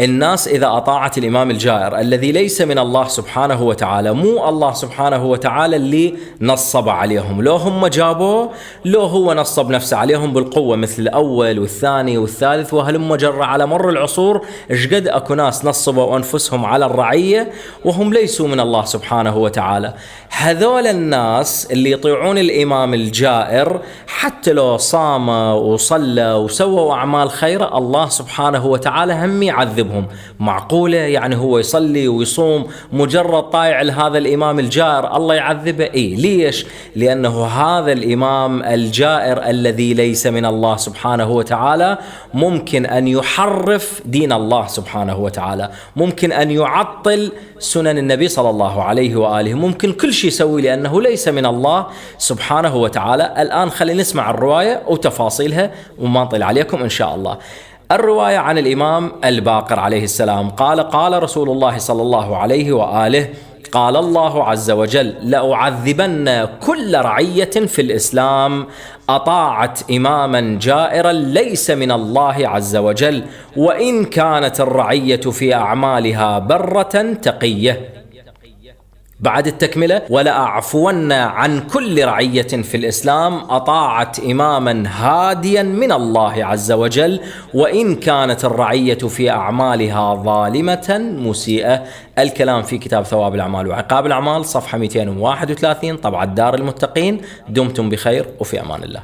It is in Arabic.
الناس إذا أطاعت الإمام الجائر الذي ليس من الله سبحانه وتعالى، مو الله سبحانه وتعالى اللي نصب عليهم، لو هم جابوه، لو هو نصب نفسه عليهم بالقوة مثل الأول والثاني والثالث وهلم جرى على مر العصور، إشقد أكو ناس نصبوا أنفسهم على الرعية وهم ليسوا من الله سبحانه وتعالى. هذول الناس اللي يطيعون الإمام الجائر حتى لو صام وصلى وسووا أعمال خيرة، الله سبحانه وتعالى هم يعذبهم. معقولة يعني هو يصلي ويصوم مجرد طايع لهذا الإمام الجائر الله يعذبه؟ إيه، ليش؟ لأنه هذا الإمام الجائر الذي ليس من الله سبحانه وتعالى ممكن أن يحرف دين الله سبحانه وتعالى، ممكن أن يعطل سنن النبي صلى الله عليه وآله، ممكن كل شيء يسوي لأنه ليس من الله سبحانه وتعالى. الآن خلينا نسمع الرواية وتفاصيلها وما نطيل عليكم إن شاء الله. الرواية عن الإمام الباقر عليه السلام قال: قال رسول الله صلى الله عليه وآله: قال الله عز وجل: لأعذبن كل رعية في الإسلام أطاعت إماما جائرا ليس من الله عز وجل، وإن كانت الرعية في أعمالها برة تقية. بعد التكملة: ولأعفون عن كل رعية في الإسلام أطاعت إماما هاديا من الله عز وجل، وإن كانت الرعية في أعمالها ظالمة مسيئة. الكلام في كتاب ثواب الأعمال وعقاب الأعمال، صفحة 231، طبعة دار المتقين. دمتم بخير وفي أمان الله.